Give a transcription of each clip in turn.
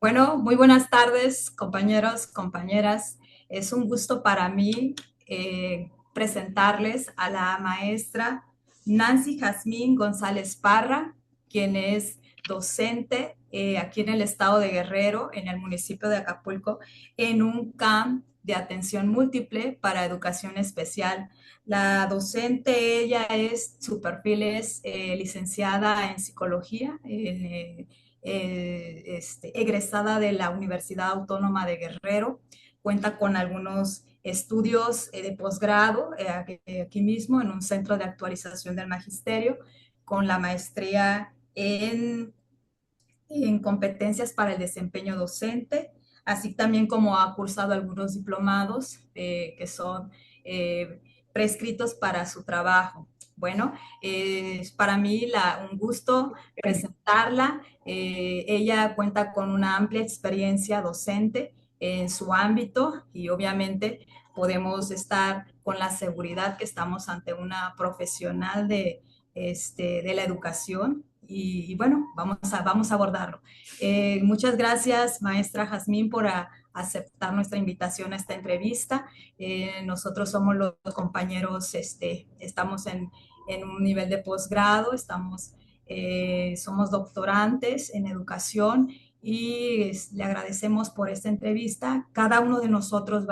Bueno, muy buenas tardes, compañeros, compañeras. Es un gusto para mí presentarles a la maestra Nancy Jazmín González Parra, quien es docente aquí en el estado de Guerrero, en el municipio de Acapulco, en un camp de atención múltiple para educación especial. La docente, su perfil es licenciada en psicología, egresada de la Universidad Autónoma de Guerrero, cuenta con algunos estudios de posgrado aquí mismo en un centro de actualización del magisterio, con la maestría en competencias para el desempeño docente, así también como ha cursado algunos diplomados que son eh, prescritos para su trabajo. Bueno, es para mí un gusto presentarla. Ella cuenta con una amplia experiencia docente en su ámbito y obviamente podemos estar con la seguridad que estamos ante una profesional de la educación y bueno, vamos a abordarlo. Muchas gracias, maestra Jazmín, por aceptar nuestra invitación a esta entrevista. Nosotros somos los compañeros, estamos en un nivel de posgrado, somos doctorantes en educación y le agradecemos por esta entrevista. Cada uno de nosotros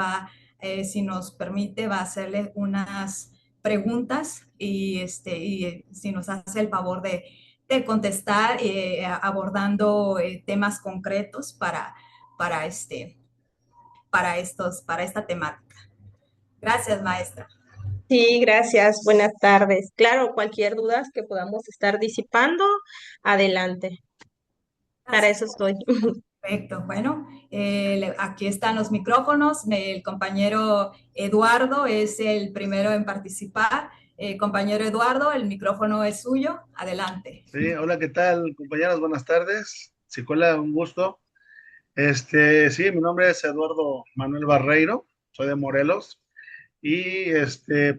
si nos permite, va a hacerle unas preguntas y si nos hace el favor de contestar abordando temas concretos para, este, para esta temática. Gracias, maestra. Sí, gracias. Buenas tardes. Claro, cualquier duda que podamos estar disipando, adelante. Para Gracias. eso estoy. Perfecto. Bueno, aquí están los micrófonos. El compañero Eduardo es el primero en participar. Compañero Eduardo, el micrófono es suyo. Adelante. Sí, hola, ¿qué tal, compañeras? Buenas tardes. Psicóloga, un gusto. Sí, mi nombre es Eduardo Manuel Barreiro, soy de Morelos y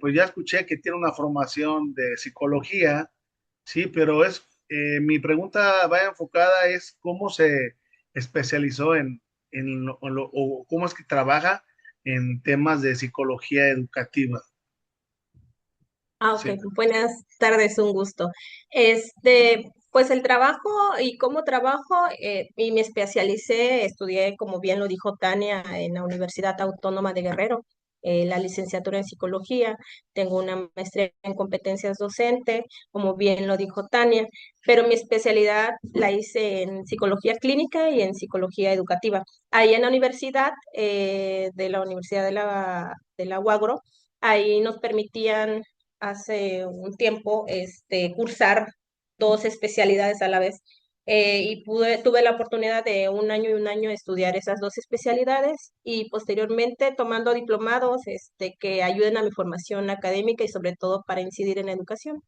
pues ya escuché que tiene una formación de psicología, sí, pero mi pregunta va enfocada es cómo se especializó o cómo es que trabaja en temas de psicología educativa. Ok, Sí. buenas tardes, un gusto. Pues el trabajo y cómo trabajo, y me especialicé, estudié, como bien lo dijo Tania, en la Universidad Autónoma de Guerrero, la licenciatura en psicología, tengo una maestría en competencias docente, como bien lo dijo Tania, pero mi especialidad la hice en psicología clínica y en psicología educativa. Ahí en la universidad, de la Universidad de la UAGRO, ahí nos permitían hace un tiempo cursar dos especialidades a la vez. Tuve la oportunidad de un año y un año estudiar esas dos especialidades y posteriormente tomando diplomados que ayuden a mi formación académica y sobre todo para incidir en la educación.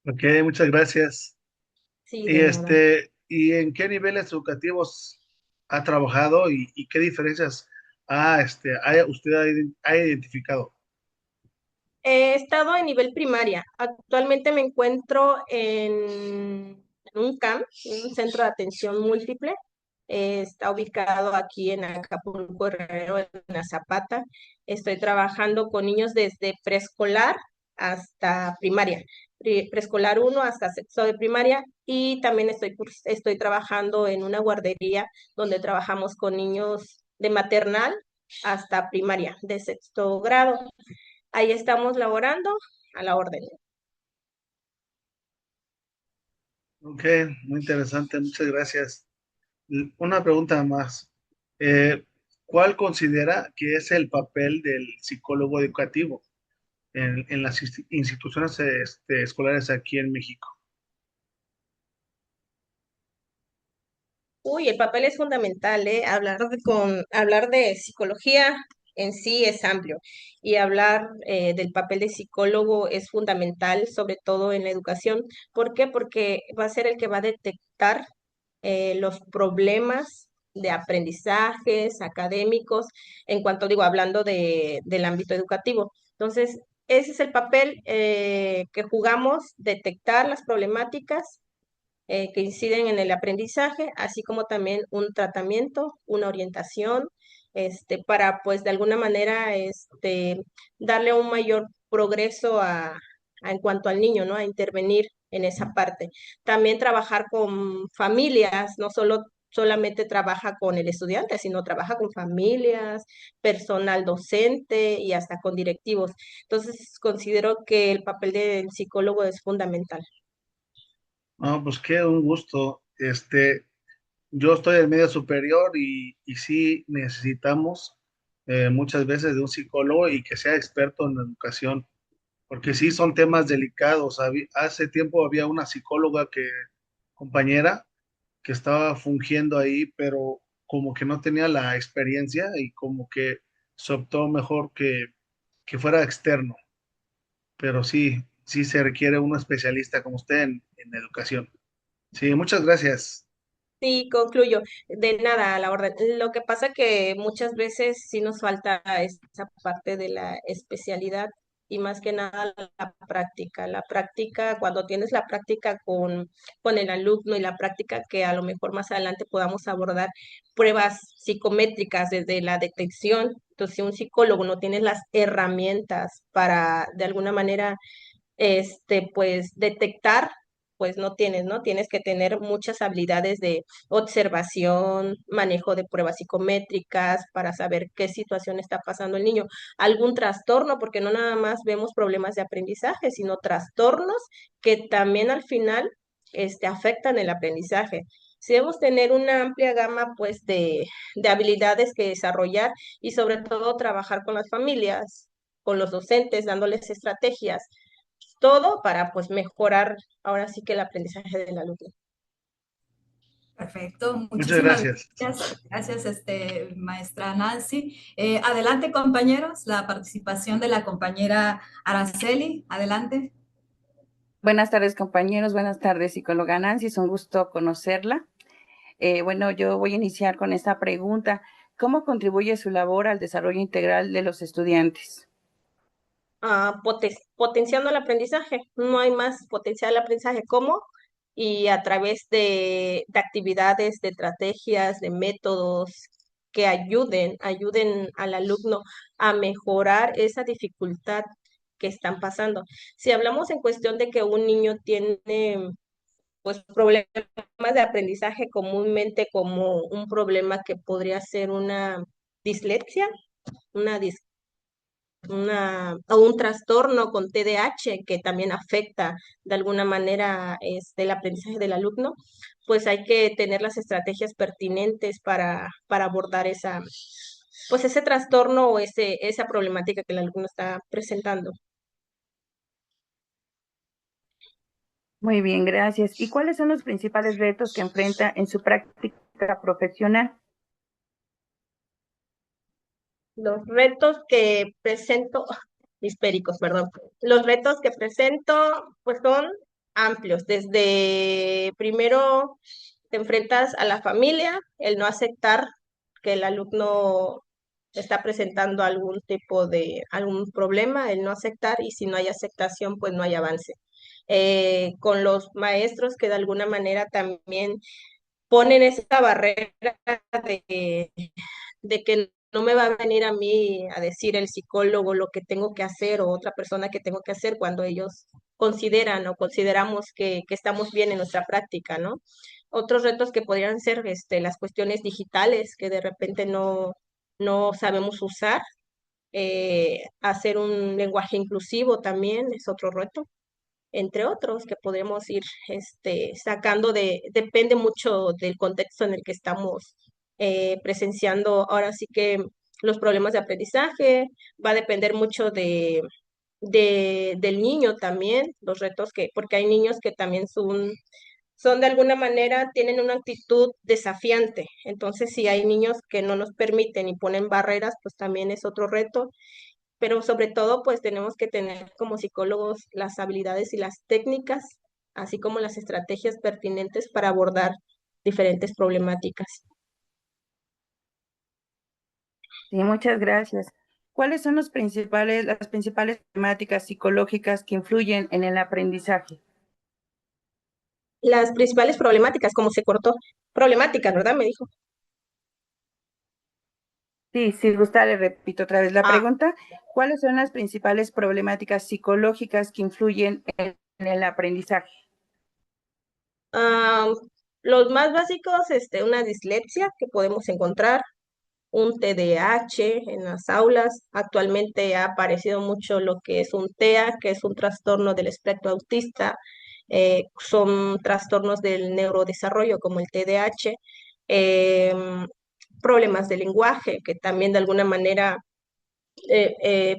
Ok, muchas gracias. Sí, de nada. ¿Y en qué niveles educativos ha trabajado y qué diferencias ha identificado? He estado en nivel primaria. Actualmente me encuentro en un CAM, un centro de atención múltiple. Está ubicado aquí en Acapulco, Guerrero, en la Zapata. Estoy trabajando con niños desde preescolar hasta primaria, preescolar uno hasta sexto de primaria, y también estoy trabajando en una guardería donde trabajamos con niños de maternal hasta primaria, de sexto grado. Ahí estamos laborando a la orden. Ok, muy interesante, muchas gracias. Una pregunta más. Eh, ¿Cuál considera que es el papel del psicólogo educativo en las instituciones escolares aquí en México? Uy, el papel es fundamental, ¿eh? Hablar de psicología en sí es amplio y hablar del papel de psicólogo es fundamental, sobre todo en la educación. ¿Por qué? Porque va a ser el que va a detectar los problemas de aprendizajes académicos, en cuanto digo, hablando del ámbito educativo. Entonces, ese es el papel que jugamos, detectar las problemáticas que inciden en el aprendizaje, así como también un tratamiento, una orientación, para pues de alguna manera darle un mayor progreso en cuanto al niño, ¿no? A intervenir en esa parte. También trabajar con familias, no solamente trabaja con el estudiante, sino trabaja con familias, personal docente y hasta con directivos. Entonces, considero que el papel del psicólogo es fundamental. No, pues qué un gusto. Yo estoy en medio superior y sí necesitamos muchas veces de un psicólogo y que sea experto en educación, porque sí son temas delicados. Hace tiempo había una psicóloga compañera, que estaba fungiendo ahí, pero como que no tenía la experiencia y como que se optó mejor que fuera externo, pero sí, sí se requiere un especialista como usted en educación. Sí, muchas gracias. Sí, concluyo. De nada, a la orden. Lo que pasa que muchas veces sí nos falta esa parte de la especialidad y más que nada la práctica. La práctica, cuando tienes la práctica con el alumno y la práctica que a lo mejor más adelante podamos abordar pruebas psicométricas desde la detección. Entonces, si un psicólogo no tiene las herramientas para de alguna manera pues detectar, pues no tienes, ¿no? Tienes que tener muchas habilidades de observación, manejo de pruebas psicométricas para saber qué situación está pasando el niño, algún trastorno, porque no nada más vemos problemas de aprendizaje, sino trastornos que también al final afectan el aprendizaje. Si debemos tener una amplia gama, pues, de habilidades que desarrollar y sobre todo trabajar con las familias, con los docentes, dándoles estrategias todo para pues mejorar ahora sí que el aprendizaje del alumno. Perfecto, Muchas muchísimas gracias. gracias, gracias maestra Nancy. Adelante compañeros, la participación de la compañera Araceli, adelante. Buenas tardes, compañeros. Buenas tardes, psicóloga Nancy. Es un gusto conocerla. Bueno, yo voy a iniciar con esta pregunta. ¿Cómo contribuye su labor al desarrollo integral de los estudiantes? Potenciando el aprendizaje. No hay más potencial el aprendizaje. ¿Cómo? Y a través de actividades, de estrategias, de métodos que ayuden al alumno a mejorar esa dificultad que están pasando. Si hablamos en cuestión de que un niño tiene pues problemas de aprendizaje comúnmente como un problema que podría ser una dislexia, una dis- o un trastorno con TDAH que también afecta de alguna manera el aprendizaje del alumno, pues hay que tener las estrategias pertinentes para abordar pues ese trastorno o esa problemática que el alumno está presentando. Muy bien, gracias. ¿Y cuáles son los principales retos que enfrenta en su práctica profesional? Los retos que presento, histéricos, perdón. Los retos que presento, pues son amplios. Desde primero te enfrentas a la familia, el no aceptar que el alumno está presentando algún problema, el no aceptar, y si no hay aceptación, pues no hay avance. Con los maestros que de alguna manera también ponen esa barrera de que no me va a venir a mí a decir el psicólogo lo que tengo que hacer o otra persona que tengo que hacer cuando ellos consideran o consideramos que estamos bien en nuestra práctica, ¿no? Otros retos que podrían ser las cuestiones digitales que de repente no sabemos usar. Hacer un lenguaje inclusivo también es otro reto, entre otros que podemos ir sacando depende mucho del contexto en el que estamos presenciando ahora sí que los problemas de aprendizaje, va a depender mucho del niño también, los retos porque hay niños que también son de alguna manera, tienen una actitud desafiante. Entonces, si hay niños que no nos permiten y ponen barreras, pues también es otro reto, pero sobre todo pues tenemos que tener como psicólogos las habilidades y las técnicas, así como las estrategias pertinentes para abordar diferentes problemáticas. Sí, muchas gracias. ¿Cuáles son las principales temáticas psicológicas que influyen en el aprendizaje? Las principales problemáticas, como se cortó, problemáticas, ¿verdad? Me dijo. Sí, si gusta, le repito otra vez la Ah, pregunta. ¿Cuáles son las principales problemáticas psicológicas que influyen en el aprendizaje? ah, los más básicos, una dislexia que podemos encontrar, un TDAH en las aulas. Actualmente ha aparecido mucho lo que es un TEA, que es un trastorno del espectro autista. Son trastornos del neurodesarrollo como el TDAH. em, Problemas de lenguaje que también de alguna manera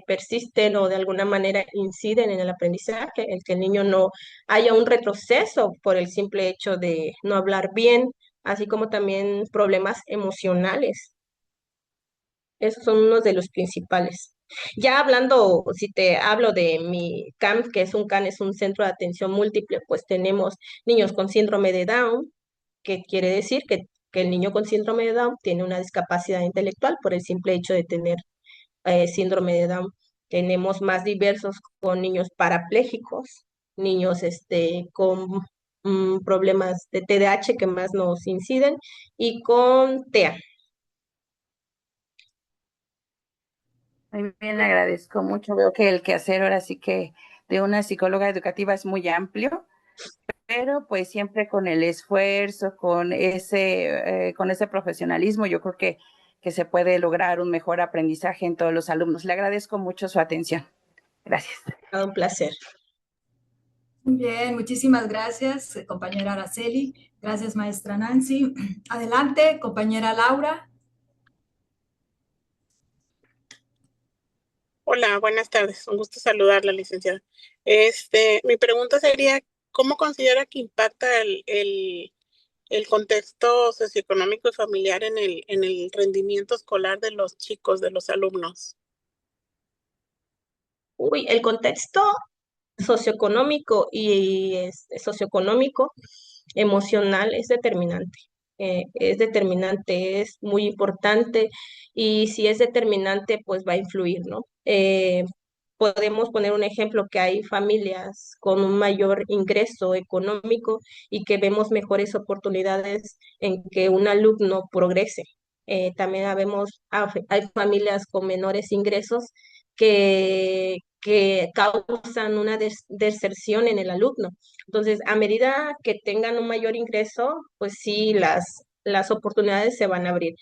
persisten o de alguna manera inciden en el aprendizaje, el que el niño no haya un retroceso por el simple hecho de no hablar bien, así como también problemas emocionales. Esos son unos de los principales. Ya hablando, si te hablo de mi CAMP, que es un CAN, es un centro de atención múltiple, pues tenemos niños con síndrome de Down, que quiere decir que el niño con síndrome de Down tiene una discapacidad intelectual por el simple hecho de tener síndrome de Down. Tenemos más diversos con niños parapléjicos, niños con problemas de TDAH que más nos inciden y con TEA. Muy bien, le agradezco mucho. Veo que el quehacer ahora sí que de una psicóloga educativa es muy amplio, pero pues siempre con el esfuerzo, con ese profesionalismo, yo creo que se puede lograr un mejor aprendizaje en todos los alumnos. Le agradezco mucho su atención. Gracias. Un placer. Muy bien, muchísimas gracias, compañera Araceli. Gracias, maestra Nancy. Adelante, compañera Laura. Hola, buenas tardes. Un gusto saludarla, licenciada. Mi pregunta sería, ¿cómo considera que impacta el contexto socioeconómico y familiar en el rendimiento escolar de los chicos, de los alumnos? Uy, el contexto socioeconómico y socioeconómico, emocional es determinante, es muy importante y si es determinante, pues va a influir, ¿no? Podemos poner un ejemplo que hay familias con un mayor ingreso económico y que vemos mejores oportunidades en que un alumno progrese. También hay familias con menores ingresos que causan una deserción en el alumno. Entonces, a medida que tengan un mayor ingreso, pues sí, las oportunidades se van a abrir.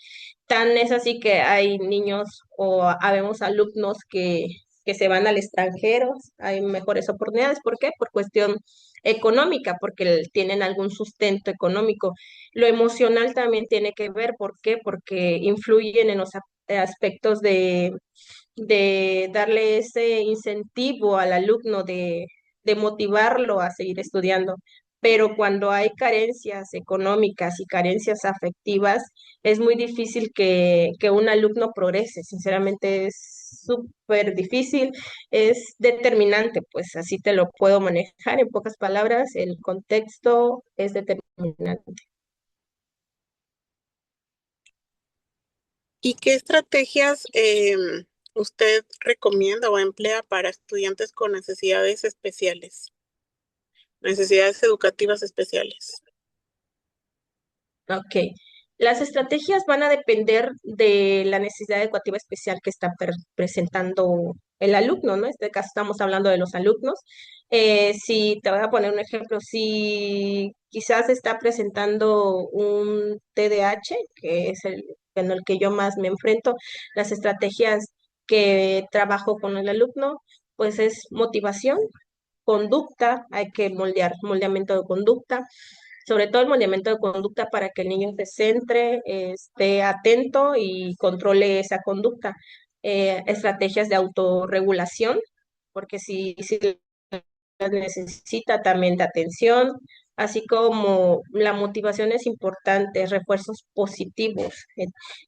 Tan es así que hay niños o habemos alumnos que se van al extranjero, hay mejores oportunidades. ¿Por qué? Por cuestión económica, porque tienen algún sustento económico. Lo emocional también tiene que ver, ¿por qué? Porque influyen en los aspectos de darle ese incentivo al alumno de motivarlo a seguir estudiando. Pero cuando hay carencias económicas y carencias afectivas, es muy difícil que un alumno progrese. Sinceramente es súper difícil, es determinante, pues así te lo puedo manejar en pocas palabras, el contexto es determinante. ¿Y qué estrategias usted recomienda o emplea para estudiantes con necesidades especiales, necesidades educativas especiales? Ok. Las estrategias van a depender de la necesidad educativa especial que está presentando el alumno, ¿no? En este caso estamos hablando de los alumnos. Si te voy a poner un ejemplo, si quizás está presentando un TDAH, que es el en el que yo más me enfrento, las estrategias que trabajo con el alumno, pues es motivación, conducta, hay que moldeamiento de conducta, sobre todo el moldeamiento de conducta para que el niño se centre, esté atento y controle esa conducta. Estrategias de autorregulación, porque si necesita también de atención, así como la motivación es importante, refuerzos positivos.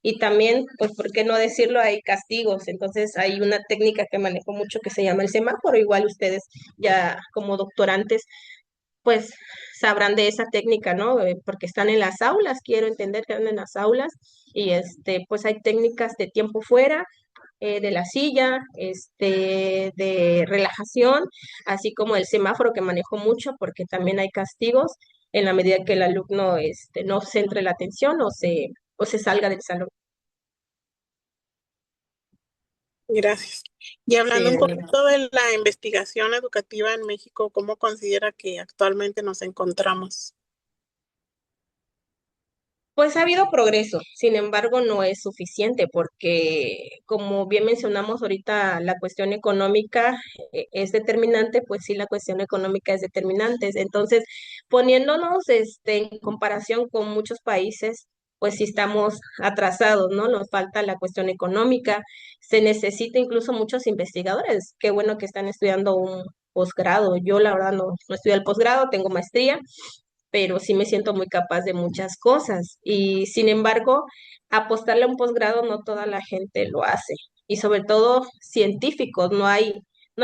Y también, pues, ¿por qué no decirlo? Hay castigos. Entonces, hay una técnica que manejo mucho que se llama el semáforo. Igual ustedes ya como doctorantes pues sabrán de esa técnica, ¿no? Porque están en las aulas, quiero entender que están en las aulas y pues hay técnicas de tiempo fuera, de la silla, de relajación, así como el semáforo que manejo mucho porque también hay castigos. en la medida que el alumno no centre la atención o se salga del salón. Gracias. Y Sí, hablando un de nada. poquito de la investigación educativa en México, ¿cómo considera que actualmente nos encontramos? Pues ha habido progreso, sin embargo no es suficiente porque como bien mencionamos ahorita, la cuestión económica es determinante, pues sí, la cuestión económica es determinante. Entonces, poniéndonos en comparación con muchos países, pues sí estamos atrasados, ¿no? Nos falta la cuestión económica, se necesita incluso muchos investigadores. Qué bueno que están estudiando un posgrado. Yo la verdad no estudié el posgrado, tengo maestría, pero sí me siento muy capaz de muchas cosas. Y sin embargo, apostarle a un posgrado no toda la gente lo hace. Y sobre todo científicos, no hay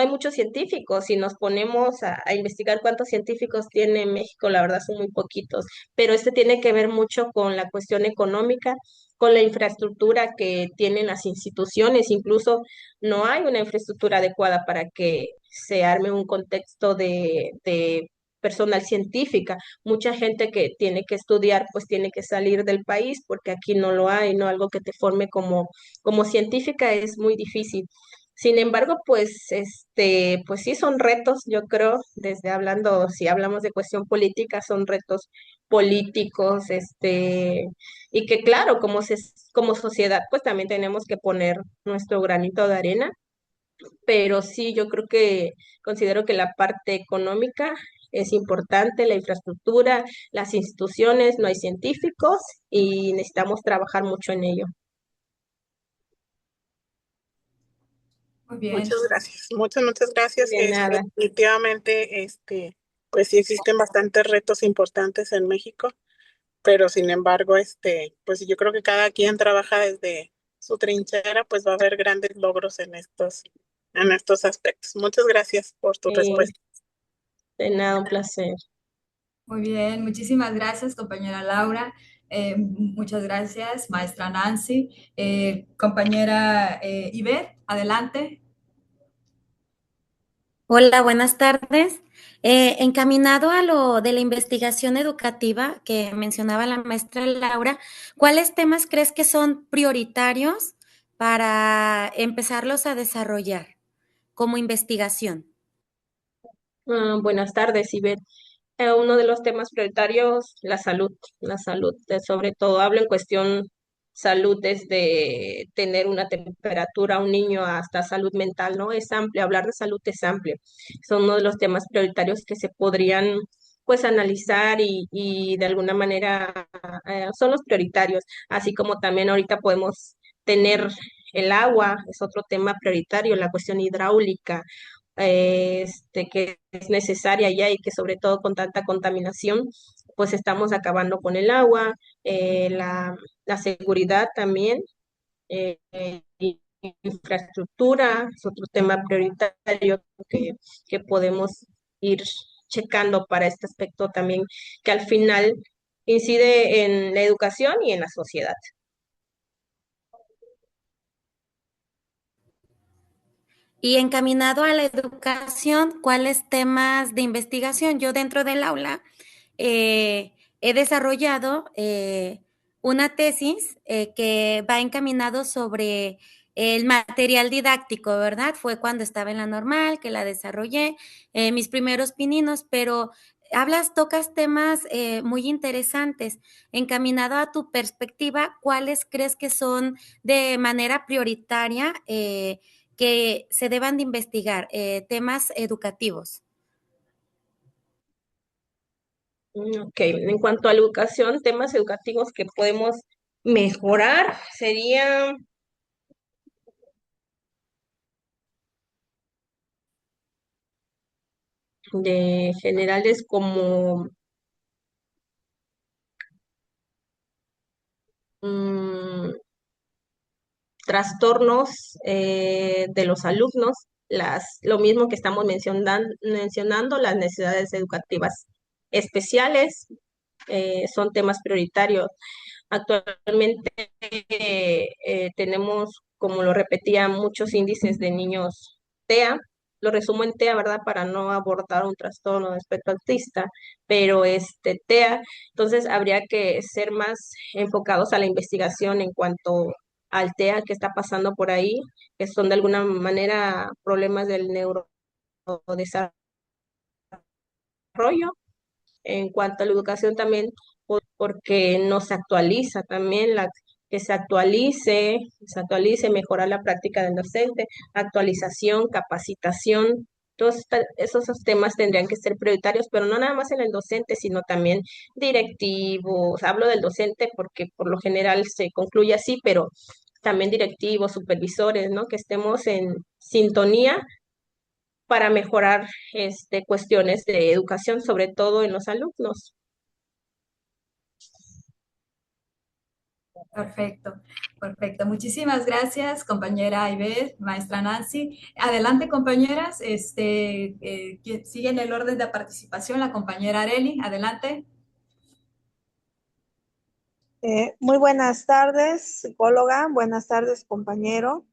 muchos científicos. Si nos ponemos a investigar cuántos científicos tiene México, la verdad son muy poquitos. Pero este tiene que ver mucho con la cuestión económica, con la infraestructura que tienen las instituciones. Incluso no hay una infraestructura adecuada para que se arme un contexto de personal científica. Mucha gente que tiene que estudiar, pues tiene que salir del país porque aquí no lo hay, ¿no? Algo que te forme como científica es muy difícil. Sin embargo, pues, pues sí son retos, yo creo, desde hablando, si hablamos de cuestión política, son retos políticos, y que claro, como sociedad, pues también tenemos que poner nuestro granito de arena, pero sí, yo creo que considero que la parte económica es importante, la infraestructura, las instituciones, no hay científicos y necesitamos trabajar mucho en ello. Muy bien. Muchas gracias. Muchas gracias. De nada. Definitivamente, pues sí existen bastantes retos importantes en México, pero sin embargo, pues yo creo que cada quien trabaja desde su trinchera, pues va a haber grandes logros en estos aspectos. Muchas gracias por tu Sí, respuesta. de nada, un placer. Muy bien, muchísimas gracias, compañera Laura. Muchas gracias, maestra Nancy. Compañera Iber, adelante. Hola, buenas tardes. Encaminado a lo de la investigación educativa que mencionaba la maestra Laura, ¿cuáles temas crees que son prioritarios para empezarlos a desarrollar como investigación? Buenas tardes, Ivette. Uno de los temas prioritarios, la salud, sobre todo hablo en cuestión salud desde tener una temperatura a un niño hasta salud mental, ¿no? Es amplio, hablar de salud es amplio. Son uno de los temas prioritarios que se podrían pues analizar y de alguna manera son los prioritarios, así como también ahorita podemos tener el agua, es otro tema prioritario, la cuestión hidráulica, que es necesaria ya y que sobre todo con tanta contaminación, pues estamos acabando con el agua, la seguridad también, y infraestructura es otro tema prioritario que podemos ir checando para este aspecto también, que al final incide en la educación y en la sociedad. Y encaminado a la educación, ¿cuáles temas de investigación? Yo dentro del aula he desarrollado una tesis que va encaminado sobre el material didáctico, ¿verdad? Fue cuando estaba en la normal que la desarrollé, mis primeros pininos, pero tocas temas muy interesantes. Encaminado a tu perspectiva, ¿cuáles crees que son de manera prioritaria que se deban de investigar? Temas educativos. Ok, en cuanto a la educación, temas educativos que podemos mejorar sería de generales como mm, trastornos de los alumnos, lo mismo que estamos mencionando, las necesidades educativas especiales, son temas prioritarios. Actualmente tenemos, como lo repetía, muchos índices de niños TEA, lo resumo en TEA, ¿verdad? Para no abordar un trastorno de espectro autista, pero TEA, entonces habría que ser más enfocados a la investigación en cuanto al TEA que está pasando por ahí, que son de alguna manera problemas del neurodesarrollo. En cuanto a la educación también, porque no se actualiza también, que se actualice, mejorar la práctica del docente, actualización, capacitación, esos temas tendrían que ser prioritarios, pero no nada más en el docente, sino también directivos. Hablo del docente porque por lo general se concluye así, pero también directivos, supervisores, ¿no? Que estemos en sintonía para mejorar cuestiones de educación, sobre todo en los alumnos. Perfecto, perfecto. Muchísimas gracias, compañera Ivette, maestra Nancy. Adelante, compañeras. Sigue en el orden de participación la compañera Areli. Adelante. Muy buenas tardes, psicóloga. Buenas tardes, compañero.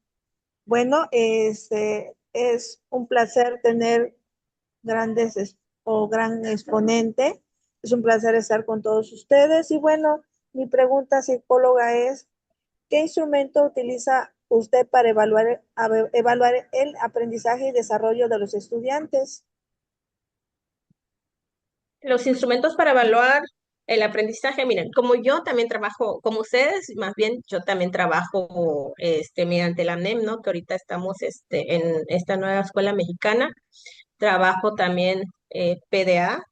Bueno, es un placer tener gran exponente. Es un placer estar con todos ustedes. Y bueno, mi pregunta, psicóloga, es, ¿qué instrumento utiliza usted para evaluar el aprendizaje y desarrollo de los estudiantes? Los instrumentos para evaluar el aprendizaje, miren, como yo también trabajo, como ustedes, más bien yo también trabajo mediante la NEM, ¿no? Que ahorita estamos en esta nueva escuela mexicana. Trabajo también PDA,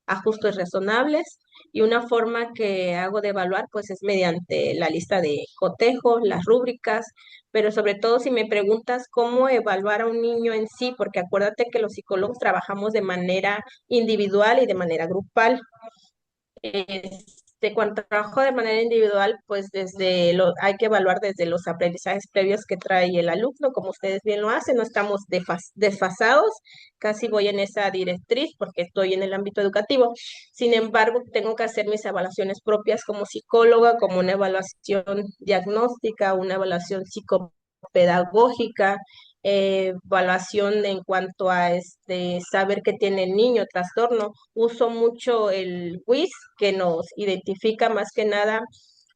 ajustes razonables, y una forma que hago de evaluar pues es mediante la lista de cotejo, las rúbricas, pero sobre todo si me preguntas cómo evaluar a un niño en sí, porque acuérdate que los psicólogos trabajamos de manera individual y de manera grupal. Cuando trabajo de manera individual, pues hay que evaluar desde los aprendizajes previos que trae el alumno, como ustedes bien lo hacen, no estamos desfasados, casi voy en esa directriz porque estoy en el ámbito educativo. Sin embargo, tengo que hacer mis evaluaciones propias como psicóloga, como una evaluación diagnóstica, una evaluación psicopedagógica, evaluación en cuanto a saber que tiene el niño, trastorno. Uso mucho el WIS, que nos identifica más que nada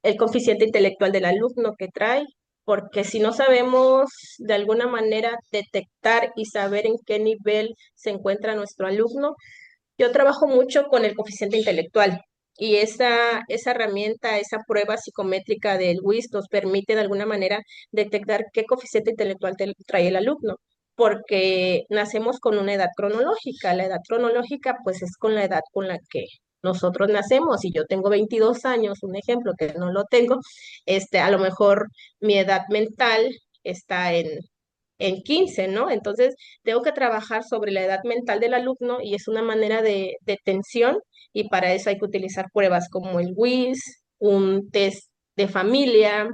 el coeficiente intelectual del alumno que trae, porque si no sabemos de alguna manera detectar y saber en qué nivel se encuentra nuestro alumno, yo trabajo mucho con el coeficiente intelectual. Y esa herramienta, esa prueba psicométrica del WIS nos permite de alguna manera detectar qué coeficiente intelectual trae el alumno, porque nacemos con una edad cronológica. La edad cronológica pues es con la edad con la que nosotros nacemos. Y yo tengo 22 años, un ejemplo que no lo tengo, a lo mejor mi edad mental está en 15, ¿no? Entonces, tengo que trabajar sobre la edad mental del alumno y es una manera de tensión, y para eso hay que utilizar pruebas como el WIS, un test de familia,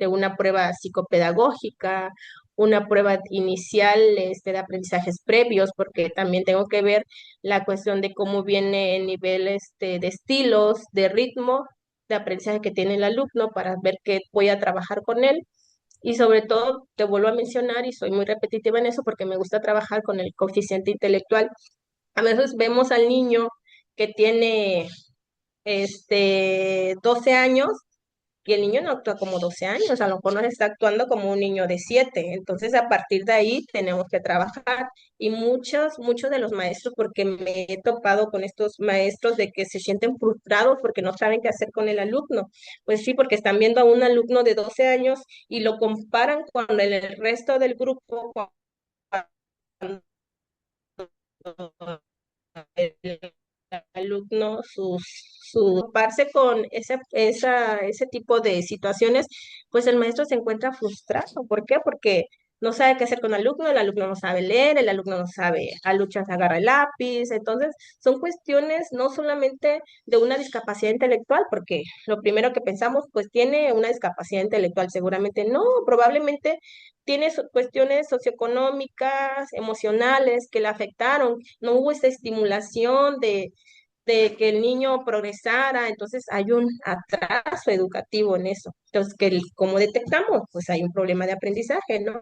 una prueba psicopedagógica, una prueba inicial de aprendizajes previos, porque también tengo que ver la cuestión de cómo viene el nivel de estilos, de ritmo, de aprendizaje que tiene el alumno para ver qué voy a trabajar con él. Y sobre todo, te vuelvo a mencionar, y soy muy repetitiva en eso porque me gusta trabajar con el coeficiente intelectual. A veces vemos al niño que tiene 12 años, y el niño no actúa como 12 años, a lo mejor nos está actuando como un niño de 7. Entonces, a partir de ahí tenemos que trabajar. Y muchos de los maestros, porque me he topado con estos maestros de que se sienten frustrados porque no saben qué hacer con el alumno. Pues sí, porque están viendo a un alumno de 12 años y lo comparan con el resto del grupo, cuando el alumno, su parse con ese tipo de situaciones, pues el maestro se encuentra frustrado. ¿Por qué? Porque no sabe qué hacer con el alumno no sabe leer, el alumno no sabe, a luchas agarra el lápiz. Entonces, son cuestiones no solamente de una discapacidad intelectual, porque lo primero que pensamos, pues tiene una discapacidad intelectual, seguramente no, probablemente tiene cuestiones socioeconómicas, emocionales que le afectaron, no hubo esta estimulación de que el niño progresara. Entonces hay un atraso educativo en eso. Entonces, ¿cómo detectamos? Pues hay un problema de aprendizaje, ¿no?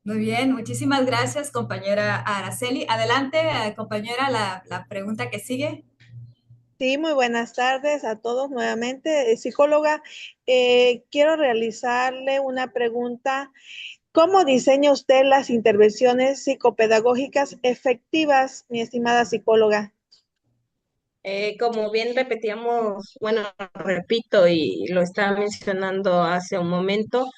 Muy bien, muchísimas gracias, compañera Araceli. Adelante, compañera, la pregunta que sigue. Sí, muy buenas tardes a todos nuevamente. Psicóloga, quiero realizarle una pregunta. ¿Cómo diseña usted las intervenciones psicopedagógicas efectivas, mi estimada psicóloga? Como bien repetíamos, bueno, repito y lo estaba mencionando hace un momento,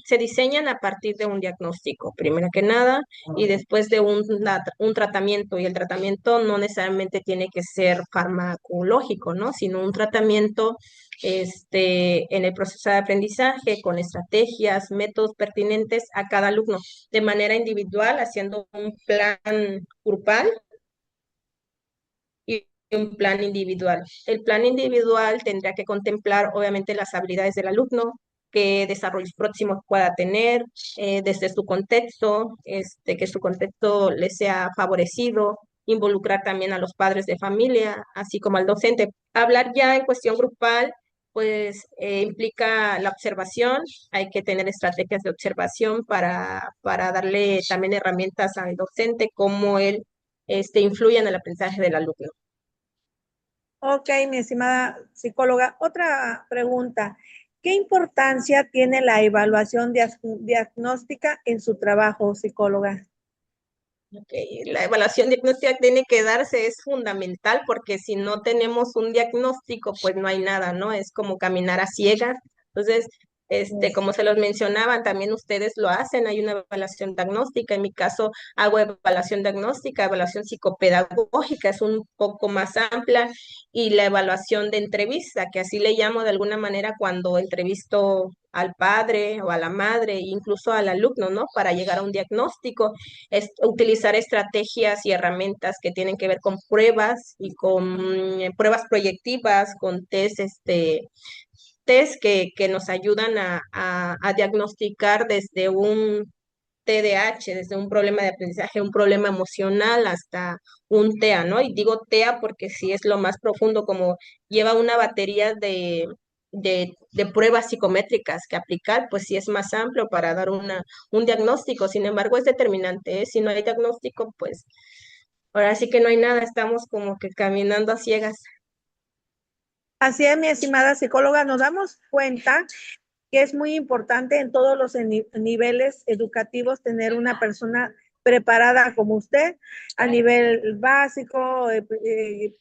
se diseñan a partir de un diagnóstico, primero que nada, y después de un tratamiento. Y el tratamiento no necesariamente tiene que ser farmacológico, ¿no? Sino un tratamiento en el proceso de aprendizaje con estrategias, métodos pertinentes a cada alumno, de manera individual, haciendo un plan grupal y un plan individual. El plan individual tendría que contemplar, obviamente, las habilidades del alumno, qué desarrollos próximos pueda tener, desde su contexto, que su contexto le sea favorecido, involucrar también a los padres de familia, así como al docente. Hablar ya en cuestión grupal, pues implica la observación, hay que tener estrategias de observación para darle también herramientas al docente, cómo él influye en el aprendizaje del alumno. Ok, mi estimada psicóloga, otra pregunta. ¿Qué importancia tiene la evaluación diagnóstica en su trabajo, psicóloga? Ok, la evaluación diagnóstica tiene que darse, es fundamental porque si no tenemos un diagnóstico, pues no hay nada, ¿no? Es como caminar a ciegas. Entonces, como se los mencionaban, también ustedes lo hacen, hay una evaluación diagnóstica. En mi caso, hago evaluación diagnóstica, evaluación psicopedagógica, es un poco más amplia, y la evaluación de entrevista, que así le llamo de alguna manera cuando entrevisto al padre o a la madre, incluso al alumno, ¿no? Para llegar a un diagnóstico, es utilizar estrategias y herramientas que tienen que ver con pruebas y con pruebas proyectivas, con test que nos ayudan a diagnosticar desde un TDAH, desde un problema de aprendizaje, un problema emocional, hasta un TEA, ¿no? Y digo TEA porque sí es lo más profundo, como lleva una batería de pruebas psicométricas que aplicar, pues sí es más amplio para dar un diagnóstico. Sin embargo, es determinante, ¿eh? Si no hay diagnóstico, pues ahora sí que no hay nada, estamos como que caminando a ciegas. Así es, mi estimada psicóloga, nos damos cuenta que es muy importante en todos los niveles educativos tener una persona preparada como usted a nivel básico,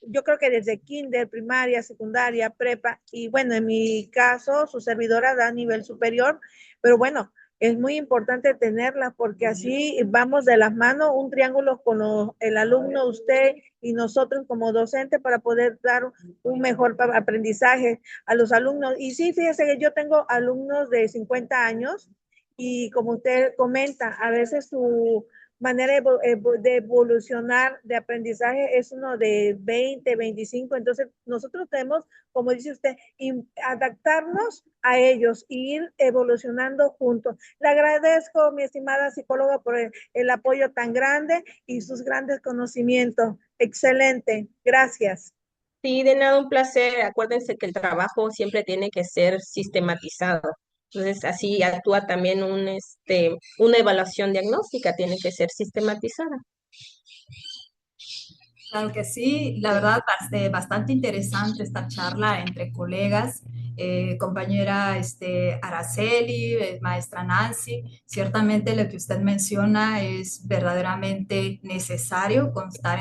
yo creo que desde kinder, primaria, secundaria, prepa, y bueno, en mi caso, su servidora da a nivel superior, pero bueno, es muy importante tenerla porque así vamos de las manos, un triángulo con el alumno, usted y nosotros como docente para poder dar un mejor aprendizaje a los alumnos. Y sí, fíjese que yo tengo alumnos de 50 años y como usted comenta, a veces su manera de evolucionar de aprendizaje es uno de 20, 25. Entonces, nosotros tenemos, como dice usted, adaptarnos a ellos e ir evolucionando juntos. Le agradezco, mi estimada psicóloga, por el apoyo tan grande y sus grandes conocimientos. Excelente. Gracias. Sí, de nada, un placer. Acuérdense que el trabajo siempre tiene que ser sistematizado. Entonces, así actúa también una evaluación diagnóstica, tiene que ser sistematizada. Claro que sí, la verdad, bastante interesante esta charla entre colegas, compañera Araceli, maestra Nancy. Ciertamente lo que usted menciona es verdaderamente necesario constar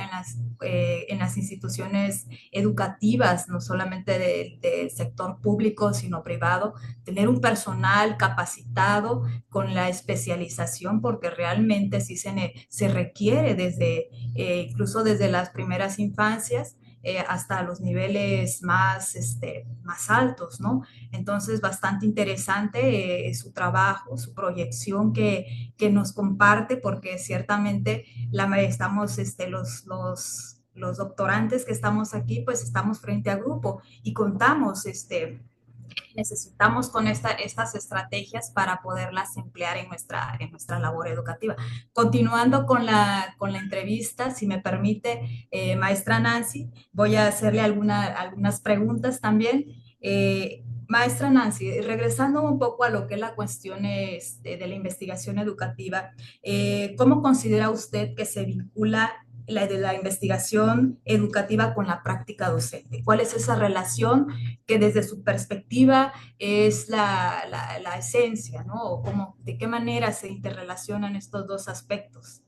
en las instituciones educativas, no solamente del sector público, sino privado, tener un personal capacitado con la especialización, porque realmente sí se requiere incluso desde las primeras infancias hasta los niveles más altos, ¿no? Entonces, bastante interesante su trabajo, su proyección que nos comparte, porque ciertamente estamos, los doctorantes que estamos aquí, pues estamos frente a grupo y contamos, necesitamos con estas estrategias para poderlas emplear en nuestra labor educativa. Continuando con la entrevista, si me permite, maestra Nancy, voy a hacerle algunas preguntas también. Maestra Nancy, regresando un poco a lo que es la cuestión de la investigación educativa, ¿cómo considera usted que se vincula de la investigación educativa con la práctica docente? ¿Cuál es esa relación que desde su perspectiva es la esencia, ¿no? O cómo, de qué manera se interrelacionan estos dos aspectos.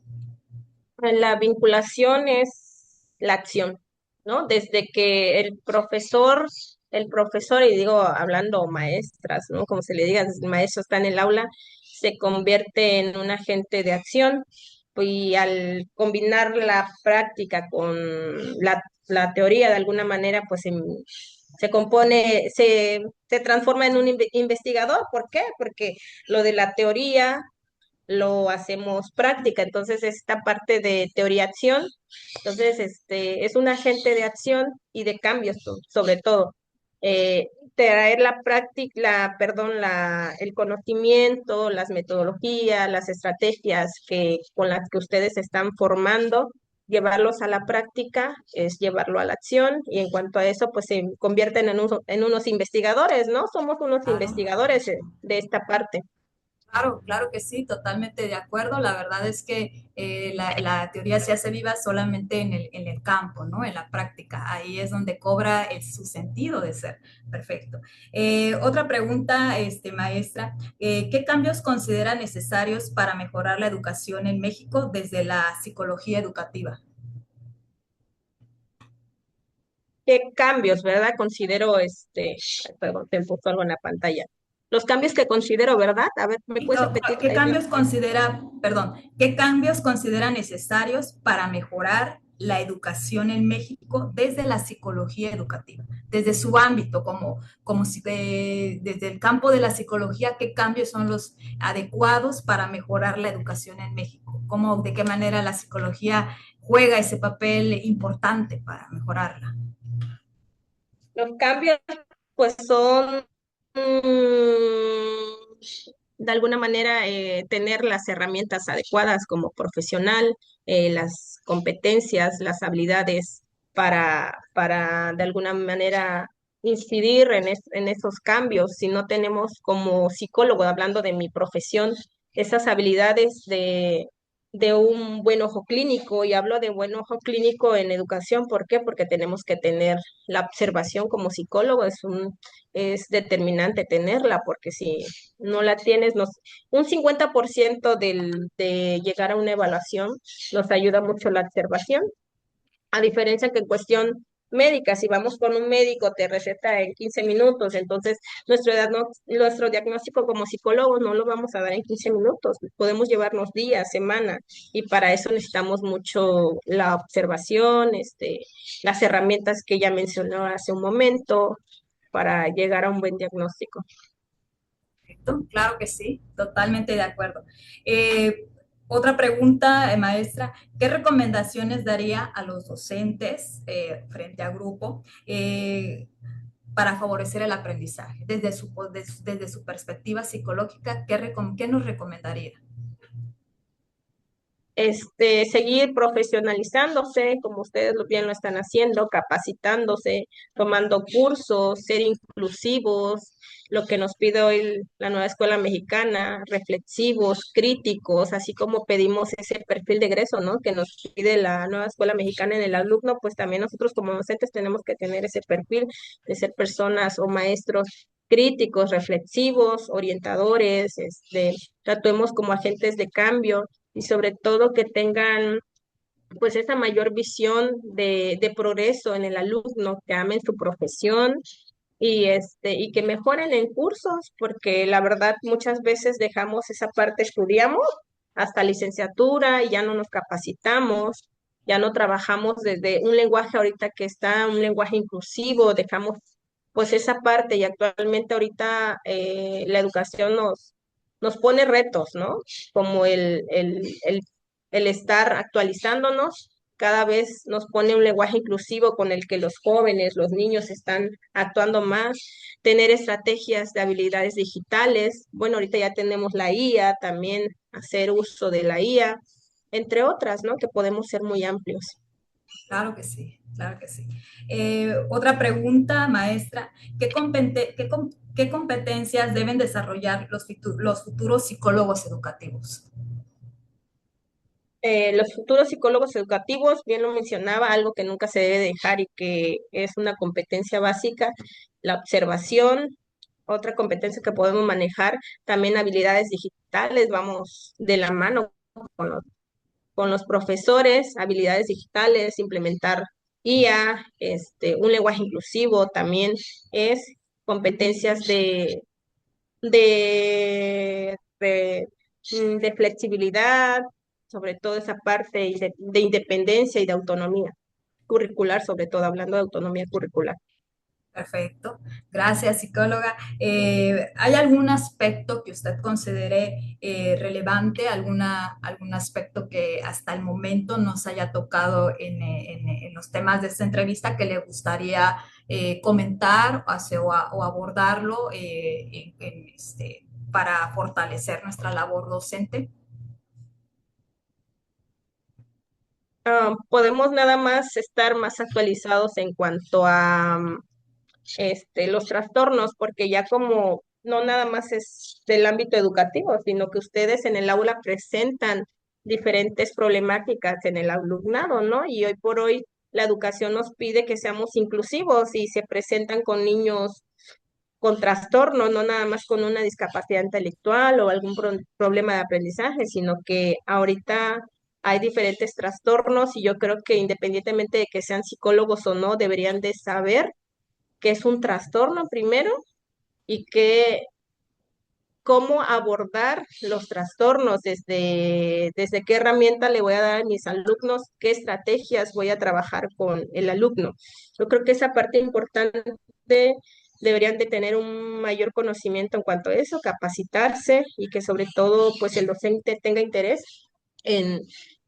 La vinculación es la acción, ¿no? Desde que el profesor, y digo hablando maestras, ¿no? Como se le diga, el maestro está en el aula, se convierte en un agente de acción y al combinar la práctica con la teoría de alguna manera, pues se compone, se transforma en un investigador. ¿Por qué? Porque lo de la teoría lo hacemos práctica, entonces esta parte de teoría-acción, entonces es un agente de acción y de cambios sobre todo. Traer la práctica, el conocimiento, las metodologías, las estrategias con las que ustedes se están formando, llevarlos a la práctica es llevarlo a la acción y en cuanto a eso, pues se convierten en unos investigadores, ¿no? Somos unos Claro. investigadores de esta parte. Claro, claro que sí, totalmente de acuerdo. La verdad es que la teoría se hace viva solamente en el campo, ¿no? En la práctica. Ahí es donde cobra su sentido de ser. Perfecto. Otra pregunta, maestra. ¿Qué cambios considera necesarios para mejorar la educación en México desde la psicología educativa? ¿Qué cambios, verdad? Considero, perdón, te puso algo en la pantalla. Los cambios que considero, ¿verdad? A ver, ¿me puedes repetir? ¿Qué cambios considera, perdón, qué cambios considera necesarios para mejorar la educación en México desde la psicología educativa, desde su ámbito, como si desde el campo de la psicología, qué cambios son los adecuados para mejorar la educación en México? ¿Cómo, de qué manera la psicología juega ese papel importante para mejorarla? Los cambios, pues son, de alguna manera, tener las herramientas adecuadas como profesional, las competencias, las habilidades para de alguna manera incidir en esos cambios. Si no tenemos como psicólogo, hablando de mi profesión, esas habilidades de un buen ojo clínico, y hablo de buen ojo clínico en educación, ¿por qué? Porque tenemos que tener la observación como psicólogo, es determinante tenerla, porque si no la tienes, un 50% de llegar a una evaluación nos ayuda mucho la observación, a diferencia que en cuestión médica, si vamos con un médico, te receta en 15 minutos, entonces nuestro diagnóstico como psicólogos no lo vamos a dar en 15 minutos, podemos llevarnos días, semanas, y para eso necesitamos mucho la observación, las herramientas que ella mencionó hace un momento para llegar a un buen diagnóstico. Perfecto, claro que sí, totalmente de acuerdo. Otra pregunta, maestra, ¿qué recomendaciones daría a los docentes frente a grupo para favorecer el aprendizaje? Desde su perspectiva psicológica, ¿qué nos recomendaría? Seguir profesionalizándose, como ustedes bien lo están haciendo, capacitándose, tomando cursos, ser inclusivos, lo que nos pide hoy la nueva escuela mexicana, reflexivos, críticos, así como pedimos ese perfil de egreso, ¿no? Que nos pide la nueva escuela mexicana en el alumno, pues también nosotros como docentes tenemos que tener ese perfil de ser personas o maestros críticos, reflexivos, orientadores, tratemos como agentes de cambio y sobre todo que tengan pues esa mayor visión de progreso en el alumno, que amen su profesión y que mejoren en cursos, porque la verdad muchas veces dejamos esa parte, estudiamos hasta licenciatura y ya no nos capacitamos, ya no trabajamos desde un lenguaje ahorita que está, un lenguaje inclusivo, dejamos pues esa parte y actualmente ahorita la educación nos pone retos, ¿no? Como el estar actualizándonos, cada vez nos pone un lenguaje inclusivo con el que los jóvenes, los niños están actuando más, tener estrategias de habilidades digitales, bueno, ahorita ya tenemos la IA, también hacer uso de la IA, entre otras, ¿no? Que podemos ser muy amplios. Claro que sí, claro que sí. Otra pregunta, maestra, ¿qué competencias deben desarrollar los futuros psicólogos educativos? Los futuros psicólogos educativos, bien lo mencionaba, algo que nunca se debe dejar y que es una competencia básica, la observación. Otra competencia que podemos manejar, también habilidades digitales, vamos de la mano con los profesores, habilidades digitales, implementar IA, un lenguaje inclusivo también es competencias de, de, de flexibilidad, sobre todo esa parte y de independencia y de autonomía curricular, sobre todo hablando de autonomía curricular. Perfecto. Gracias, psicóloga. ¿Hay algún aspecto que usted considere relevante, algún aspecto que hasta el momento nos haya tocado en los temas de esta entrevista que le gustaría comentar o abordarlo para fortalecer nuestra labor docente? Podemos nada más estar más actualizados en cuanto a los trastornos, porque ya como no nada más es del ámbito educativo, sino que ustedes en el aula presentan diferentes problemáticas en el alumnado, ¿no? Y hoy por hoy la educación nos pide que seamos inclusivos y se presentan con niños con trastornos, no nada más con una discapacidad intelectual o algún problema de aprendizaje, sino que ahorita hay diferentes trastornos y yo creo que independientemente de que sean psicólogos o no, deberían de saber qué es un trastorno primero y cómo abordar los trastornos, desde qué herramienta le voy a dar a mis alumnos, qué estrategias voy a trabajar con el alumno. Yo creo que esa parte importante deberían de tener un mayor conocimiento en cuanto a eso, capacitarse y que sobre todo pues el docente tenga interés en,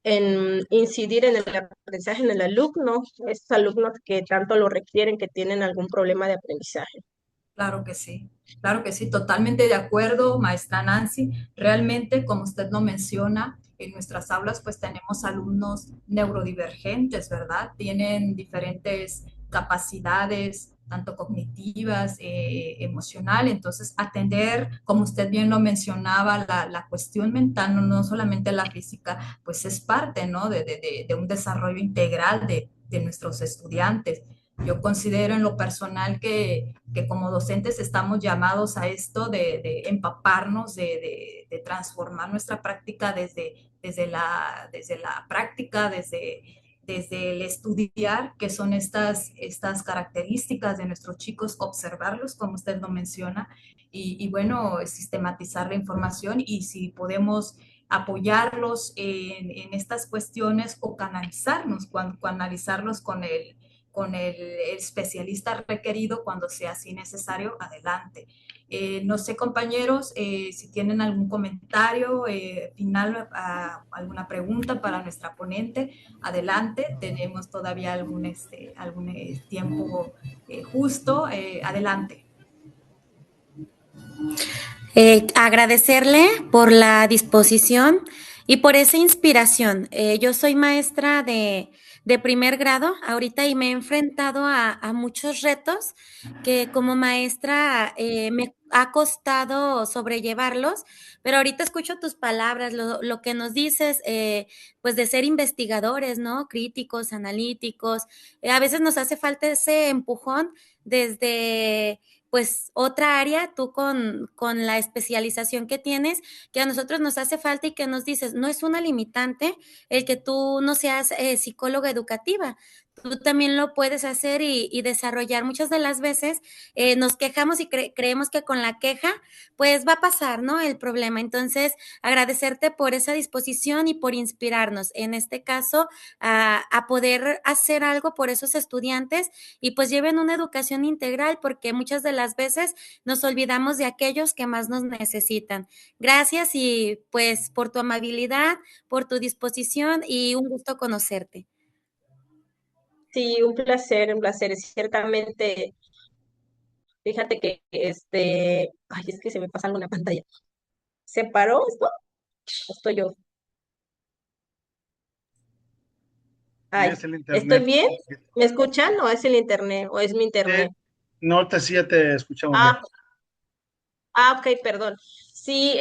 en incidir en el aprendizaje en el alumno, esos alumnos que tanto lo requieren, que tienen algún problema de aprendizaje. Claro que sí, totalmente de acuerdo, maestra Nancy. Realmente, como usted lo menciona, en nuestras aulas pues tenemos alumnos neurodivergentes, ¿verdad? Tienen diferentes capacidades, tanto cognitivas, emocional. Entonces, atender, como usted bien lo mencionaba, la cuestión mental, no solamente la física, pues es parte, ¿no? De un desarrollo integral de nuestros estudiantes. Yo considero en lo personal que como docentes estamos llamados a esto de empaparnos, de transformar nuestra práctica desde la práctica, desde el estudiar, que son estas características de nuestros chicos, observarlos, como usted lo menciona, y bueno, sistematizar la información y si podemos apoyarlos en estas cuestiones o canalizarnos, canalizarlos con el especialista requerido cuando sea así necesario, adelante. No sé, compañeros, si tienen algún comentario final, alguna pregunta para nuestra ponente, adelante. Tenemos todavía algún tiempo justo. Adelante. Agradecerle por la disposición y por esa inspiración. Yo soy maestra de primer grado ahorita y me he enfrentado a muchos retos que como maestra me ha costado sobrellevarlos, pero ahorita escucho tus palabras, lo que nos dices, pues de ser investigadores, ¿no? Críticos, analíticos. A veces nos hace falta ese empujón desde pues otra área, tú con la especialización que tienes, que a nosotros nos hace falta y que nos dices, no es una limitante el que tú no seas psicóloga educativa. Tú también lo puedes hacer y desarrollar. Muchas de las veces nos quejamos y creemos que con la queja, pues va a pasar, ¿no? El problema. Entonces, agradecerte por esa disposición y por inspirarnos, en este caso, a poder hacer algo por esos estudiantes y pues lleven una educación integral porque muchas de las veces nos olvidamos de aquellos que más nos necesitan. Gracias y pues por tu amabilidad, por tu disposición y un gusto conocerte. Sí, un placer, un placer. Ciertamente, fíjate que ay, es que se me pasa algo en la pantalla. ¿Se paró esto? ¿O estoy yo? Y Ay, es el ¿estoy internet. bien? ¿Me escuchan o es el internet o es mi Sí, internet? no te, sí, ya te escuchamos bien. Ah, ok, perdón. Sí,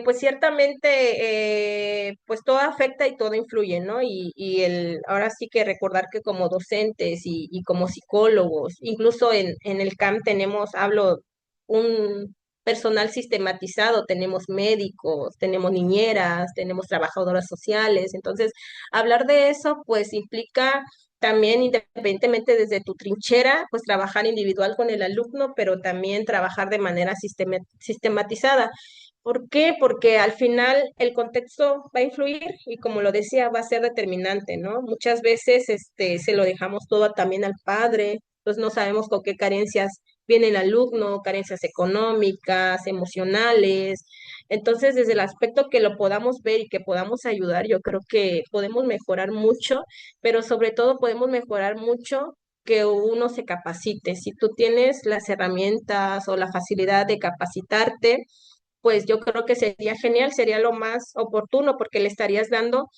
pues ciertamente, pues todo afecta y todo influye, ¿no? Ahora sí que recordar que como docentes y como psicólogos, incluso en el CAM hablo, un personal sistematizado, tenemos médicos, tenemos niñeras, tenemos trabajadoras sociales, entonces hablar de eso, pues implica también, independientemente desde tu trinchera, pues trabajar individual con el alumno, pero también trabajar de manera sistematizada. ¿Por qué? Porque al final el contexto va a influir y como lo decía, va a ser determinante, ¿no? Muchas veces se lo dejamos todo también al padre, entonces no sabemos con qué carencias viene el alumno, carencias económicas, emocionales. Entonces, desde el aspecto que lo podamos ver y que podamos ayudar, yo creo que podemos mejorar mucho, pero sobre todo podemos mejorar mucho que uno se capacite. Si tú tienes las herramientas o la facilidad de capacitarte, pues yo creo que sería genial, sería lo más oportuno porque le estarías dando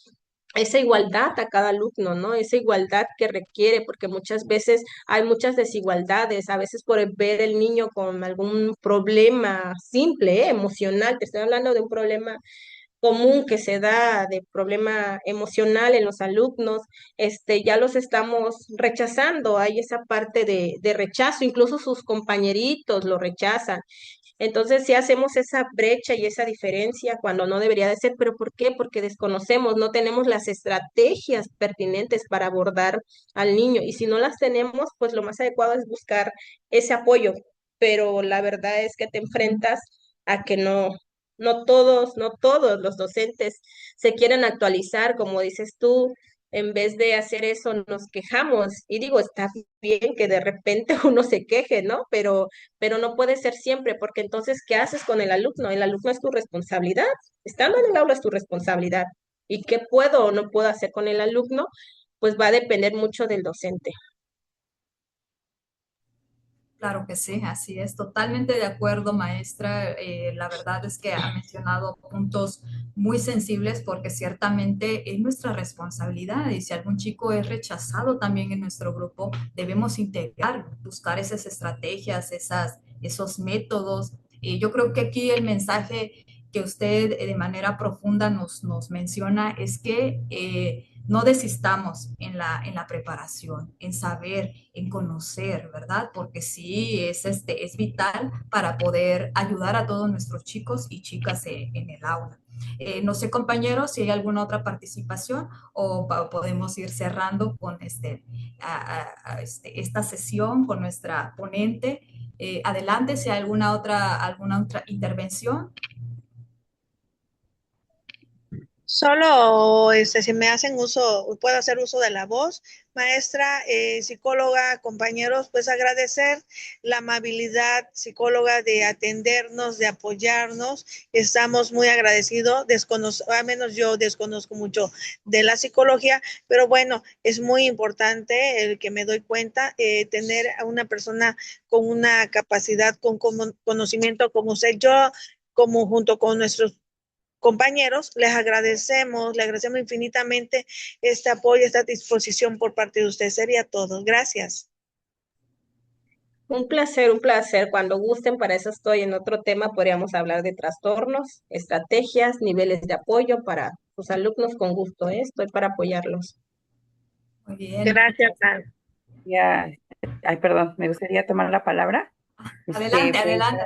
esa igualdad a cada alumno, ¿no? Esa igualdad que requiere, porque muchas veces hay muchas desigualdades, a veces por ver el niño con algún problema simple, emocional, te estoy hablando de un problema común que se da de problema emocional en los alumnos, ya los estamos rechazando, hay esa parte de rechazo, incluso sus compañeritos lo rechazan. Entonces, si hacemos esa brecha y esa diferencia cuando no debería de ser, ¿pero por qué? Porque desconocemos, no tenemos las estrategias pertinentes para abordar al niño y si no las tenemos, pues lo más adecuado es buscar ese apoyo, pero la verdad es que te enfrentas a que no todos los docentes se quieren actualizar, como dices tú, en vez de hacer eso nos quejamos. Y digo, está bien que de repente uno se queje, ¿no? Pero no puede ser siempre, porque entonces, ¿qué haces con el alumno? El alumno es tu responsabilidad. Estando en el aula es tu responsabilidad. ¿Y qué puedo o no puedo hacer con el alumno? Pues va a depender mucho del docente. Claro que sí, así es, totalmente de acuerdo, maestra. La verdad es que ha mencionado puntos muy sensibles porque ciertamente es nuestra responsabilidad y si algún chico es rechazado también en nuestro grupo, debemos integrar, buscar esas estrategias, esos métodos. Yo creo que aquí el mensaje que usted de manera profunda nos menciona es que no desistamos en la preparación, en saber, en conocer, ¿verdad? Porque sí, es vital para poder ayudar a todos nuestros chicos y chicas en el aula. No sé, compañeros, si hay alguna otra participación o podemos ir cerrando con esta sesión con nuestra ponente. Adelante, si hay alguna otra intervención. Solo si me hacen uso, puedo hacer uso de la voz, maestra, psicóloga, compañeros, pues agradecer la amabilidad psicóloga de atendernos, de apoyarnos. Estamos muy agradecidos, al menos yo desconozco mucho de la psicología, pero bueno, es muy importante el que me doy cuenta, tener a una persona con una capacidad, con conocimiento como usted. Yo, como junto con nuestros compañeros, le agradecemos infinitamente este apoyo, esta disposición por parte de usted. Sería todo. Gracias. Un placer, un placer. Cuando gusten, para eso estoy en otro tema. Podríamos hablar de trastornos, estrategias, niveles de apoyo para sus alumnos con gusto, ¿eh? Estoy para apoyarlos. Muy bien. Gracias, Ana. Ya, ay, perdón, me gustaría tomar la palabra. Adelante, Pues, adelante.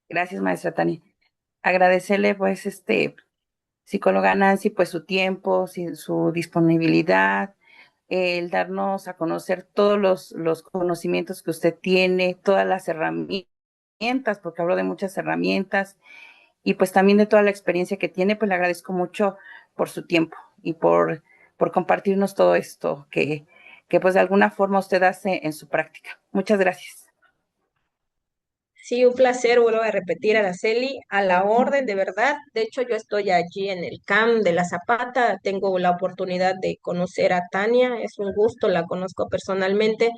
gracias, maestra Tania. Agradecerle, pues, psicóloga Nancy, pues su tiempo, su disponibilidad, el darnos a conocer todos los conocimientos que usted tiene, todas las herramientas, porque habló de muchas herramientas, y pues también de toda la experiencia que tiene, pues le agradezco mucho por su tiempo y por compartirnos todo esto que pues de alguna forma usted hace en su práctica. Muchas gracias. Sí, un placer, vuelvo a repetir, Araceli, a la orden, de verdad. De hecho, yo estoy allí en el CAM de La Zapata, tengo la oportunidad de conocer a Tania, es un gusto, la conozco personalmente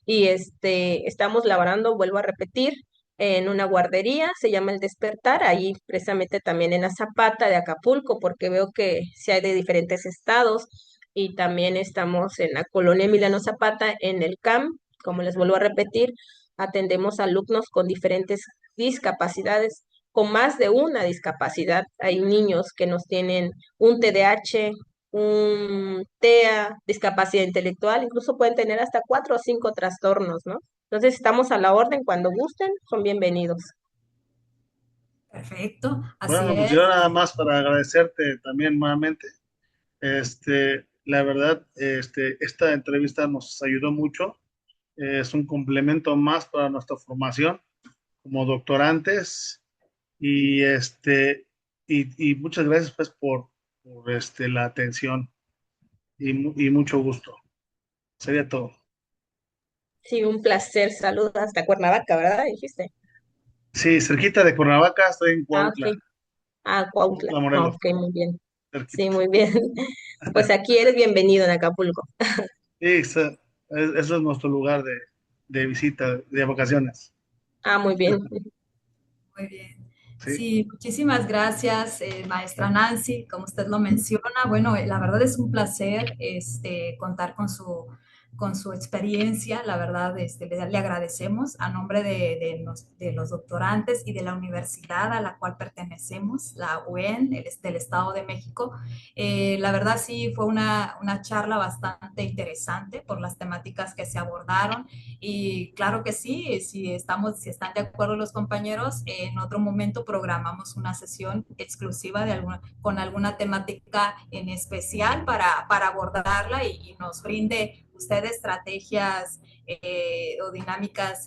y estamos laborando, vuelvo a repetir, en una guardería, se llama El Despertar, ahí precisamente también en La Zapata de Acapulco, porque veo que sí hay de diferentes estados y también estamos en la colonia Emiliano Zapata, en el CAM. Como les vuelvo a repetir, atendemos a alumnos con diferentes discapacidades, con más de una discapacidad. Hay niños que nos tienen un TDAH, un TEA, discapacidad intelectual, incluso pueden tener hasta 4 o 5 trastornos, ¿no? Entonces estamos a la orden, cuando gusten, son bienvenidos. Perfecto, así Bueno, pues es. yo nada más para agradecerte también nuevamente. La verdad, esta entrevista nos ayudó mucho. Es un complemento más para nuestra formación como doctorantes y muchas gracias pues por la atención y mucho gusto. Sería todo. Sí, un placer. Saludos hasta Cuernavaca, ¿verdad? Dijiste. Sí, cerquita de Cuernavaca, estoy en Ah, Cuautla, ok. Ah, Cuautla. Cuautla, Ah, Morelos, ok, muy bien. Sí, cerquita. muy bien. Pues aquí eres bienvenido en Acapulco. Sí, eso es nuestro lugar de visita, de vacaciones. Ah, muy bien. Muy bien. Sí. Sí, muchísimas gracias, maestra Nancy. Como usted lo menciona, bueno, la verdad es un placer contar con su experiencia. La verdad, le agradecemos a nombre de los doctorantes y de la universidad a la cual pertenecemos, la UEN, del Estado de México. La verdad, sí, fue una charla bastante interesante por las temáticas que se abordaron. Y claro que sí, si están de acuerdo los compañeros, en otro momento programamos una sesión exclusiva con alguna temática en especial para abordarla y nos brinde usted estrategias o dinámicas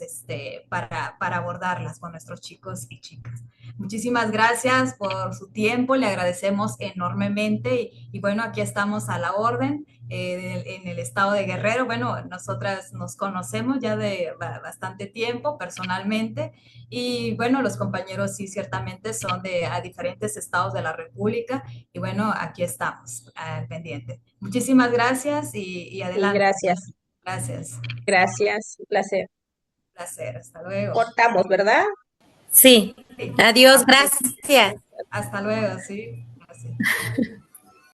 para abordarlas con nuestros chicos y chicas. Muchísimas gracias por su tiempo, le agradecemos enormemente y bueno, aquí estamos a la orden en el estado de Guerrero. Bueno, nosotras nos conocemos ya de bastante tiempo personalmente y bueno, los compañeros sí ciertamente son a diferentes estados de la República y bueno, aquí estamos al pendiente. Muchísimas gracias y Y adelante. gracias. Gracias. Gracias. Un placer. Un placer. Hasta luego. Cortamos, ¿verdad? Sí. Sí. Adiós, gracias. Hasta luego, sí. Gracias.